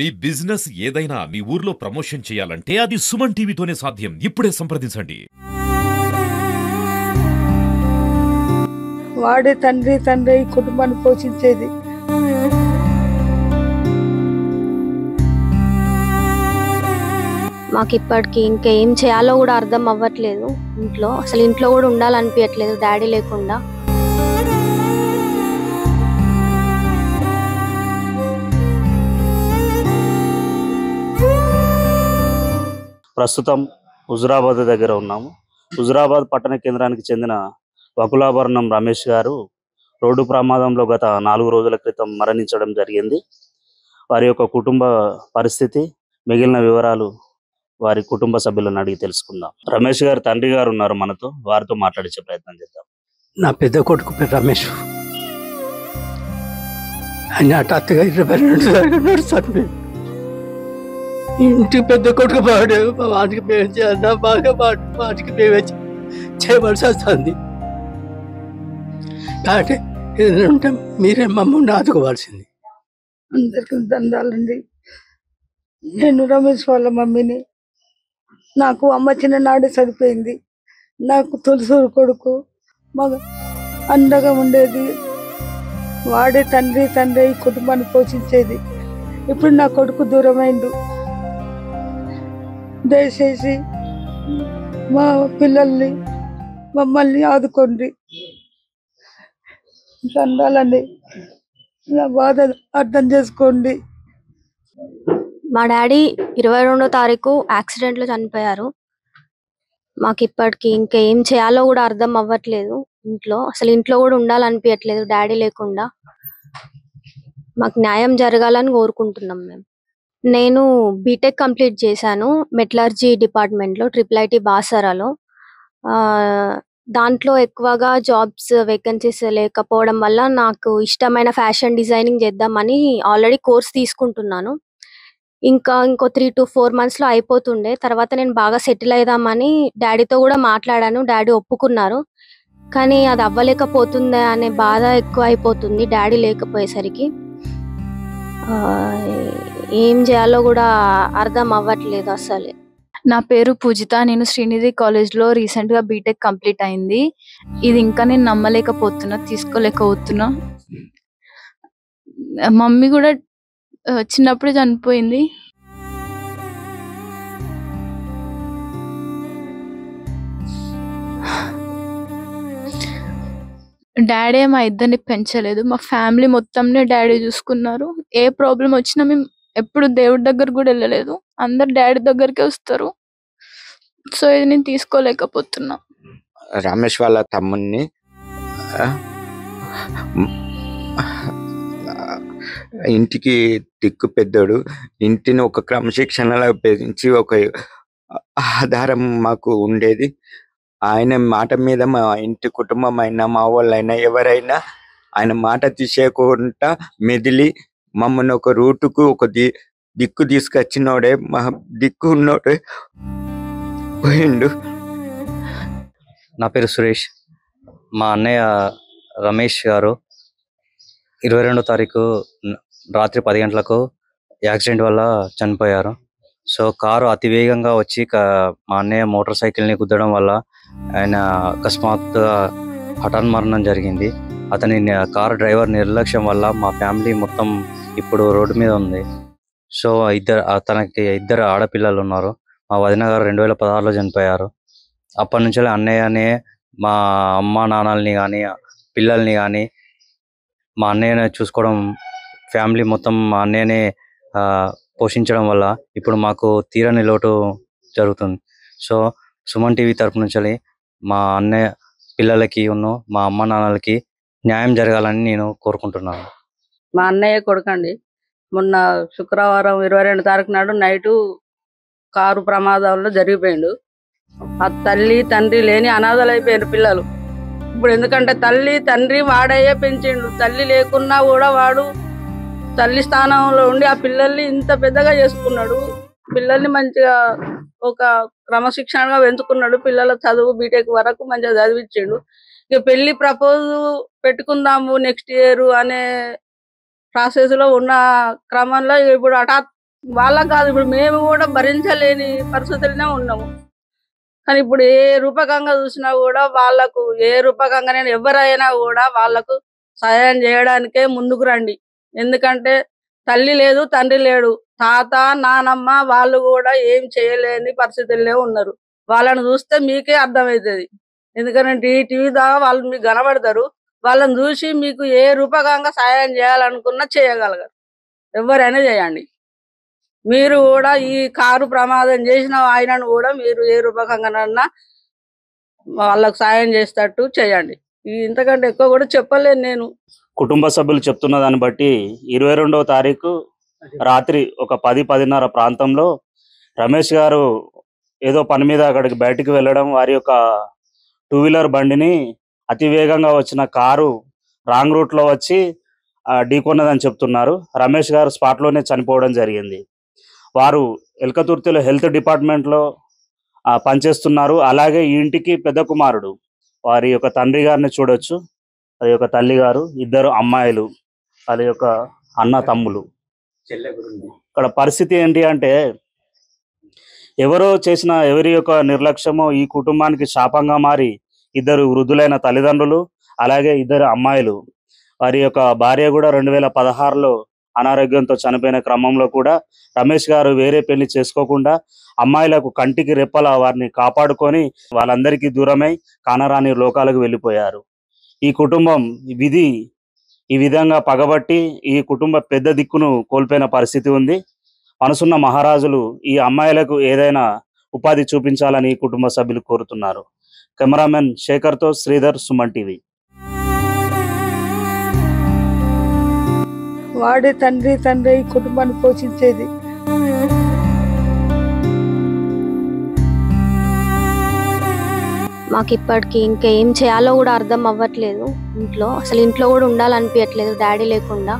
మీ business ఏదైనా మీ ఊర్లో promotion చేయాలంటే అది సుమన్ టీవీతోనే సాధ్యం. ఇప్పుడే సంప్రదించండి. వాడే తండ్రి ఈ కుటుంబాన్ని పోషించేది. మాకు ఇప్పటికి ఇంకా ఏం చేయాలో కూడా అర్థం అవ్వట్లేదు. అసలు ఇంట్లో కూడా ఉండాలనిపించట్లేదు డాడీ లేకుండా. ప్రస్తుతం హుజురాబాద్ దగ్గర ఉన్నాము. హుజురాబాద్ పట్టణ కేంద్రానికి చెందిన వకులాభరణం రమేష్ గారు రోడ్డు ప్రమాదంలో గత 4 రోజుల క్రితం మరణించడం జరిగింది. వారి యొక్క కుటుంబ పరిస్థితి, మిగిలిన వివరాలు వారి కుటుంబ సభ్యులను అడిగి తెలుసుకుందాం. రమేష్ గారు తండ్రి గారు ఉన్నారు మనతో, వారితో మాట్లాడించే ప్రయత్నం చేద్దాం. నా పెద్ద కొడుకు పేరు రమేష్. ఆయన హఠాత్తుగా 22 చనిపోయి ఇంటి పెద్ద కొడుకు వాడు వాటికి మేము చేయాలన్నా బాగా వాటికి మేమే చేయవలసి వస్తుంది. కాబట్టి ఏదంటే మీరే మమ్మల్ని ఆదుకోవాల్సింది. అందరికీ దండాలండి. నేను రమేష్ వాళ్ళ మమ్మీని. నాకు అమ్మ చిన్ననాడే చనిపోయింది. నాకు తొలిసూరు కొడుకు మగ అండగా ఉండేది. వాడే తండ్రి ఈ కుటుంబాన్ని పోషించేది. ఇప్పుడు నా కొడుకు దూరమైండు. దయచేసి మా పిల్లల్ని మమ్మల్ని ఆదుకోండి. దండాలండి. నా బాధ అర్థం చేసుకోండి. మా డాడీ 22వ తారీఖు యాక్సిడెంట్ లో చనిపోయారు. మాకు ఇప్పటికి ఇంకా ఏం చేయాలో కూడా అర్థం అవ్వట్లేదు. అసలు ఇంట్లో కూడా ఉండాలనిపించట్లేదు డాడీ లేకుండా. మాకు న్యాయం జరగాలని కోరుకుంటున్నాం మేము. నేను బీటెక్ కంప్లీట్ చేశాను మెటలర్జీ డిపార్ట్మెంట్ లో IIIT బాసరాలో. దాంట్లో ఎక్కువగా జాబ్స్ వేకెన్సీస్ లేకపోవడం వల్ల నాకు ఇష్టమైన ఫ్యాషన్ డిజైనింగ్ చేద్దామని ఆల్రెడీ కోర్స్ తీసుకుంటున్నాను. ఇంకో 3 to 4 months లో అయిపోతుండే. తర్వాత నేను బాగా సెటిల్ అయిదామని డాడీతో కూడా మాట్లాడాను. డాడీ ఒప్పుకున్నారు. కానీ అది అవ్వలేకపోతుందా అనే బాధ ఎక్కువ అయిపోతుంది డాడీ లేకపోయేసరికి. ఏం చేయాలో కూడా అర్థం అవ్వట్లేదు అసలే. నా పేరు పూజిత. నేను శ్రీనిధి కాలేజ్ లో రీసెంట్ గా బీటెక్ కంప్లీట్ అయింది. ఇది ఇంకా నేను నమ్మలేకపోతున్నా, తీసుకోలేకపోతున్నా. మమ్మీ కూడా చిన్నప్పుడే చనిపోయింది. డాడీ మా ఇద్దరిని పెంచలేదు. మా ఫ్యామిలీ మొత్తంనే డాడీ చూసుకున్నారు. ఏ ప్రాబ్లం వచ్చినా మేము ఎప్పుడు దేవుడి దగ్గర కూడా వెళ్ళలేదు. అందరు డాడీ దగ్గరికే వస్తారు. సో ఇది నేను తీసుకోలేకపోతున్నా. రమేష్ వాళ్ళ తమ్ముడిని ఇంటికి దిక్కు పెద్దోడు. ఇంటిని ఒక క్రమశిక్షణలో పెంచి ఒక ఆధారం మాకు ఉండేది. ఆయన మాట మీద మా ఇంటి కుటుంబం అయినా, మా వాళ్ళైనా, ఎవరైనా ఆయన మాట తీసేయకుండా మెదిలి మమ్మల్ని ఒక రూటుకు ఒక దిక్కు తీసుకొచ్చినోడే, మా దిక్కు ఉన్నోడే పోయిండు. నా పేరు సురేష్. మా అన్నయ్య రమేష్ గారు 22వ తారీఖు రాత్రి 10 గంటలకు యాక్సిడెంట్ వల్ల చనిపోయారు. సో కారు అతివేగంగా వచ్చి మా అన్నయ్య మోటార్ సైకిల్ని గుద్దడం వల్ల ఆయన అకస్మాత్తుగా హఠాన్మరణం జరిగింది. అతని కారు డ్రైవర్ నిర్లక్ష్యం వల్ల మా ఫ్యామిలీ మొత్తం ఇప్పుడు రోడ్డు మీద ఉంది. సో తనకి 2 ఆడపిల్లలు ఉన్నారు. మా వదిన గారు 2016లో చనిపోయారు. అప్పటి నుంచి అన్నయ్యనే మా అమ్మ నాన్నల్ని కానీ పిల్లల్ని కానీ మా అన్నయ్యనే చూసుకోవడం, ఫ్యామిలీ మొత్తం మా అన్నయ్యనే పోషించడం వల్ల ఇప్పుడు మాకు తీరని లోటు జరుగుతుంది. సో సుమన్ టీవీ తరపు నుంచి మా అన్నయ్య పిల్లలకి మా అమ్మ నాన్నలకి న్యాయం జరగాలని నేను కోరుకుంటున్నాను. మా అన్నయ్య కొడుకండి. మొన్న శుక్రవారం 22 తారీఖు నాడు నైటు కారు ప్రమాదంలో జరిగిపోయిండు. ఆ తల్లి తండ్రి లేని అనాథలు అయిపోయారు పిల్లలు. ఇప్పుడు ఎందుకంటే తల్లి తండ్రి వాడయ్యే పెంచిండు. తల్లి లేకున్నా కూడా వాడు తల్లి స్థానంలో ఉండి ఆ పిల్లల్ని ఇంత పెద్దగా చేసుకున్నాడు. పిల్లల్ని మంచిగా ఒక క్రమశిక్షణగా పెంచుకున్నాడు. పిల్లల చదువు బీటెక్ వరకు మంచిగా చదివించిండు. ఇక పెళ్లి ప్రపోజ్ పెట్టుకుందాము నెక్స్ట్ ఇయర్ అనే ప్రాసెస్ లో ఉన్న క్రమంలో ఇప్పుడు వాళ్ళకి కాదు, ఇప్పుడు మేము కూడా భరించలేని పరిస్థితుల్లోనే ఉన్నాము. కానీ ఇప్పుడు ఏ రూపకంగా చూసినా కూడా వాళ్ళకు ఏ రూపకంగా ఎవరైనా కూడా వాళ్ళకు సహాయం చేయడానికే ముందుకు రండి. ఎందుకంటే తల్లి లేదు, తండ్రి లేడు, తాత నానమ్మ వాళ్ళు కూడా ఏం చేయలేని పరిస్థితుల్లో ఉన్నారు. వాళ్ళని చూస్తే మీకే అర్థమవుతుంది. ఎందుకంటే ఈ టీవీ ద్వారా వాళ్ళు మీకు కనబడతారు. వాళ్ళని చూసి మీకు ఏ రూపకంగా సహాయం చేయాలనుకున్నా చేయగలగారు. ఎవరైనా చేయండి. మీరు కూడా ఈ కారు ప్రమాదం చేసిన ఆయనను కూడా మీరు ఏ రూపకంగానన్నా వాళ్ళకు సాయం చేసేటట్టు చేయండి. ఇంతకంటే ఎక్కువ కూడా చెప్పలేను నేను. కుటుంబ సభ్యులు చెప్తున్న దాన్ని బట్టి 22వ తారీఖు రాత్రి ఒక 10-10:30 ప్రాంతంలో రమేష్ గారు ఏదో పని మీద అక్కడికి బయటికి వెళ్ళడం, వారి యొక్క 2-వీలర్ బండిని అతి వేగంగా వచ్చిన కారు రాంగ్ రూట్లో వచ్చి ఢీకొన్నదని చెప్తున్నారు. రమేష్ గారు స్పాట్లోనే చనిపోవడం జరిగింది. వారు ఎల్కతుర్తిలో హెల్త్ డిపార్ట్మెంట్లో పనిచేస్తున్నారు. అలాగే ఈ ఇంటికి పెద్ద కుమారుడు. వారి యొక్క తండ్రి గారిని చూడొచ్చు, వారి యొక్క తల్లి గారు, 2 అమ్మాయిలు, వారి యొక్క అన్న తమ్ములు. ఇక్కడ పరిస్థితి ఏంటి అంటే ఎవరి యొక్క నిర్లక్ష్యమో ఈ కుటుంబానికి శాపంగా మారి 2 వృద్ధులైన తల్లిదండ్రులు, అలాగే 2 అమ్మాయిలు, వారి యొక్క భార్య కూడా 2016లో అనారోగ్యంతో చనిపోయిన క్రమంలో కూడా రమేష్ గారు వేరే పెళ్లి చేసుకోకుండా అమ్మాయిలకు కంటికి రెప్పలా వారిని కాపాడుకొని వాళ్ళందరికీ దూరమై కానరాని లోకాలకు వెళ్ళిపోయారు. ఈ కుటుంబం విధి ఈ విధంగా పగబట్టి ఈ కుటుంబ పెద్ద దిక్కును కోల్పోయిన పరిస్థితి ఉంది. మనసున్న మహారాజులు ఈ అమ్మాయిలకు ఏదైనా ఉపాధి చూపించాలని ఈ కుటుంబ సభ్యులు కోరుతున్నారు. కెమెరామెన్ శేఖర్తో శ్రీధర్, సుమన్ టీవీ. వాడే తండ్రి ఈ కుటుంబాన్ని పోషించేది. మాకు ఇప్పటికి ఇంకా ఏం చేయాలో కూడా అర్థం అవ్వట్లేదు. ఇంట్లో అసలు ఇంట్లో కూడా ఉండాలనిపించట్లేదు డాడీ లేకుండా.